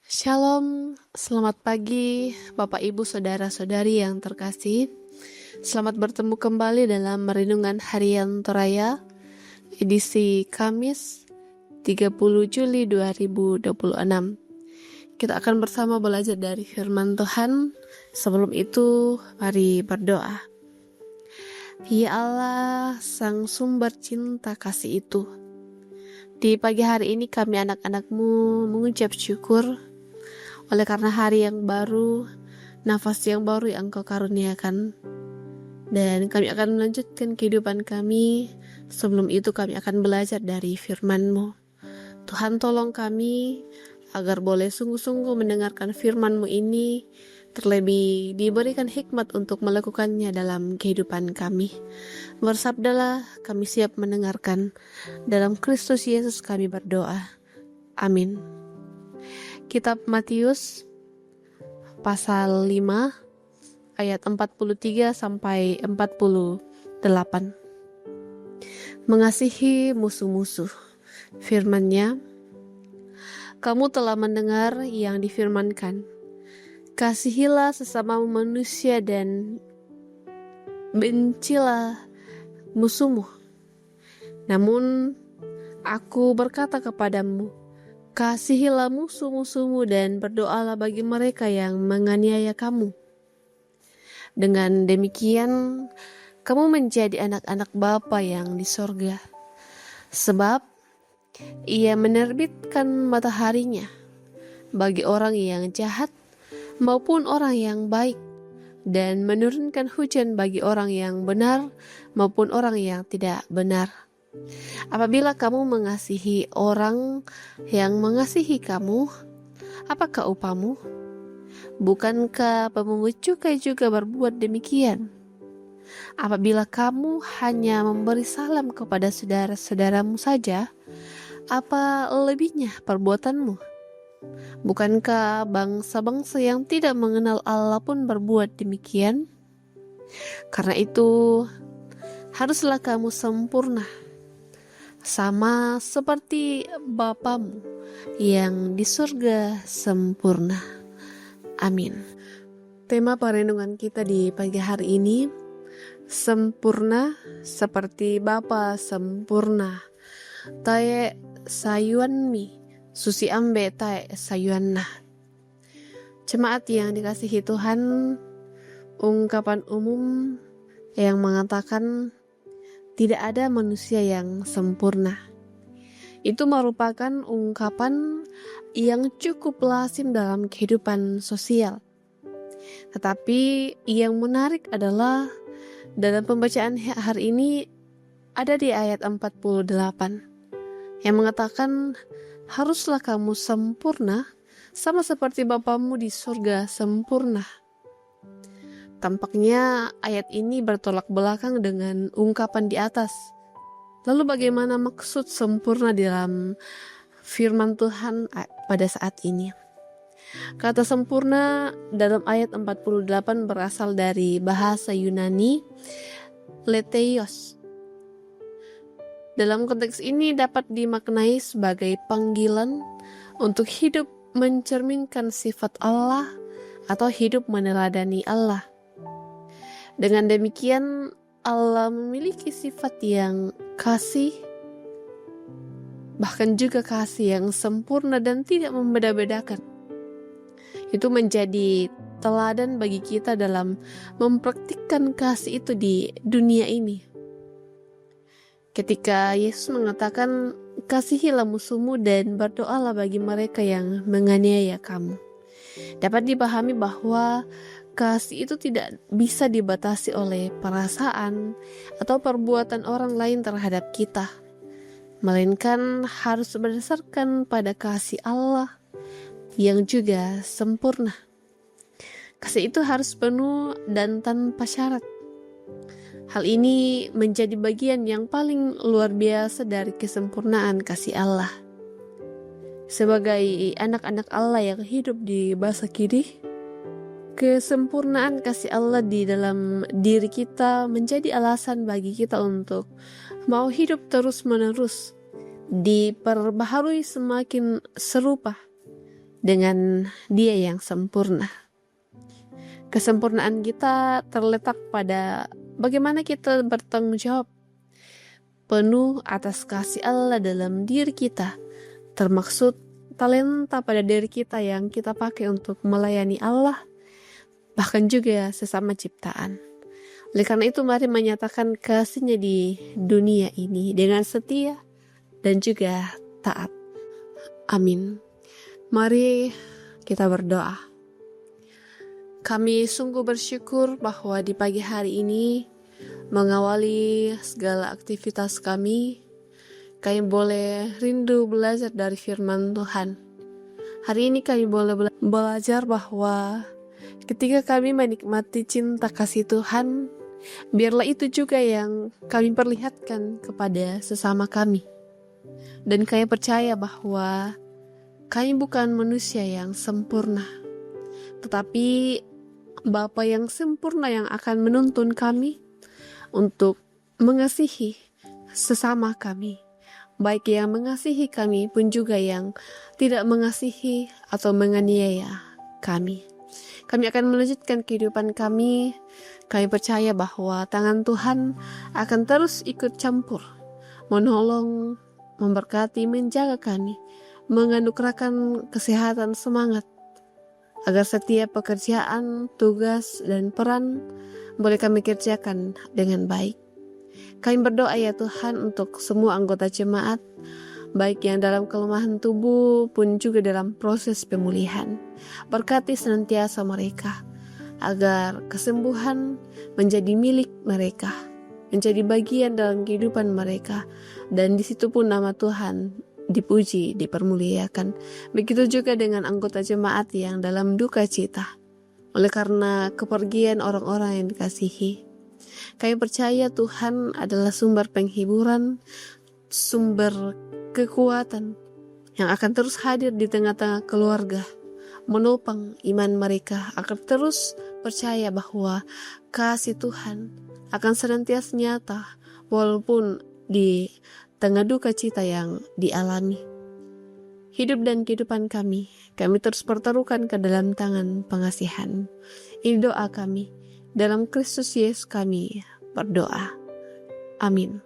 Shalom, selamat pagi Bapak Ibu Saudara-saudari yang terkasih. Selamat bertemu kembali dalam Renungan Harian Toraya, edisi Kamis 30 Juli 2026. Kita akan bersama belajar dari firman Tuhan. Sebelum itu, mari berdoa. Ya Allah, Sang Sumber Cinta Kasih itu, di pagi hari ini kami anak-anak-Mu mengucap syukur oleh karena hari yang baru, nafas yang baru yang Engkau karuniakan. Dan kami akan melanjutkan kehidupan kami. Sebelum itu kami akan belajar dari firman-Mu. Tuhan tolong kami agar boleh sungguh-sungguh mendengarkan firman-Mu ini, terlebih diberikan hikmat untuk melakukannya dalam kehidupan kami. Bersabdalah, kami siap mendengarkan. Dalam Kristus Yesus kami berdoa. Amin. Kitab Matius pasal 5 ayat 43 sampai 48. Mengasihi musuh-musuh. Firman-Nya, kamu telah mendengar yang difirmankan, kasihilah sesama manusia dan bencilah musuhmu. Namun aku berkata kepadamu, kasihilah musuh-musuhmu dan berdoalah bagi mereka yang menganiaya kamu. Dengan demikian, kamu menjadi anak-anak Bapa yang di sorga. Sebab Ia menerbitkan mataharinya bagi orang yang jahat maupun orang yang baik, dan menurunkan hujan bagi orang yang benar maupun orang yang tidak benar. Apabila kamu mengasihi orang yang mengasihi kamu, apakah upamu? Bukankah pemungut cukai juga berbuat demikian? Apabila kamu hanya memberi salam kepada saudara-saudaramu saja, apa lebihnya perbuatanmu? Bukankah bangsa-bangsa yang tidak mengenal Allah pun berbuat demikian? Karena itu, haruslah kamu sempurna, sama seperti Bapamu yang di surga sempurna. Amin. Tema perenungan kita di pagi hari ini, sempurna seperti Bapa sempurna. Tae sayuan mi, susi ambe tae sayuan nah. Jemaat yang dikasihi Tuhan, ungkapan umum yang mengatakan tidak ada manusia yang sempurna. Itu merupakan ungkapan yang cukup lazim dalam kehidupan sosial. Tetapi yang menarik adalah dalam pembacaan hari ini ada di ayat 48 yang mengatakan haruslah kamu sempurna sama seperti Bapamu di surga sempurna. Tampaknya ayat ini bertolak belakang dengan ungkapan di atas. Lalu bagaimana maksud sempurna dalam firman Tuhan pada saat ini? Kata sempurna dalam ayat 48 berasal dari bahasa Yunani, leteios. Dalam konteks ini dapat dimaknai sebagai panggilan untuk hidup mencerminkan sifat Allah atau hidup meneladani Allah. Dengan demikian, Allah memiliki sifat yang kasih, bahkan juga kasih yang sempurna dan tidak membeda-bedakan. Itu menjadi teladan bagi kita dalam mempraktikkan kasih itu di dunia ini. Ketika Yesus mengatakan, kasihilah musuhmu dan berdoalah bagi mereka yang menganiaya kamu, dapat dipahami bahwa kasih itu tidak bisa dibatasi oleh perasaan atau perbuatan orang lain terhadap kita, melainkan harus berdasarkan pada kasih Allah yang juga sempurna. Kasih itu harus penuh dan tanpa syarat. Hal ini menjadi bagian yang paling luar biasa dari kesempurnaan kasih Allah. Sebagai anak-anak Allah yang hidup di basa kiri, kesempurnaan kasih Allah di dalam diri kita menjadi alasan bagi kita untuk mau hidup terus-menerus, diperbaharui semakin serupa dengan Dia yang sempurna. Kesempurnaan kita terletak pada bagaimana kita bertanggung jawab penuh atas kasih Allah dalam diri kita, termaksud talenta pada diri kita yang kita pakai untuk melayani Allah, bahkan juga sesama ciptaan. Oleh karena itu, mari menyatakan kasih-Nya di dunia ini dengan setia dan juga taat. Amin. Mari kita berdoa. Kami sungguh bersyukur bahwa di pagi hari ini, mengawali segala aktivitas kami boleh rindu belajar dari firman Tuhan. Hari ini kami boleh belajar bahwa ketika kami menikmati cinta kasih Tuhan, biarlah itu juga yang kami perlihatkan kepada sesama kami. Dan kami percaya bahwa kami bukan manusia yang sempurna, tetapi Bapa yang sempurna yang akan menuntun kami untuk mengasihi sesama kami, baik yang mengasihi kami pun juga yang tidak mengasihi atau menganiaya kami. Kami akan melanjutkan kehidupan kami. Kami percaya bahwa tangan Tuhan akan terus ikut campur, menolong, memberkati, menjaga kami, menganugerahkan kesehatan, semangat, agar setiap pekerjaan, tugas, dan peran boleh kami kerjakan dengan baik. Kami berdoa ya Tuhan untuk semua anggota jemaat, baik yang dalam kelemahan tubuh pun juga dalam proses pemulihan. Berkati senantiasa mereka, agar kesembuhan menjadi milik mereka, menjadi bagian dalam kehidupan mereka, dan di situ pun nama Tuhan dipuji, dipermuliakan. Begitu juga dengan anggota jemaat yang dalam duka cita oleh karena kepergian orang-orang yang dikasihi. Kami percaya Tuhan adalah sumber penghiburan, sumber kekuatan yang akan terus hadir di tengah-tengah keluarga, menopang iman mereka agar terus percaya bahwa kasih Tuhan akan senantiasa nyata walaupun di tengah duka cita yang dialami. Hidup dan kehidupan kami terus pertaruhkan ke dalam tangan pengasihan. Ini doa kami, dalam Kristus Yesus kami berdoa. Amin.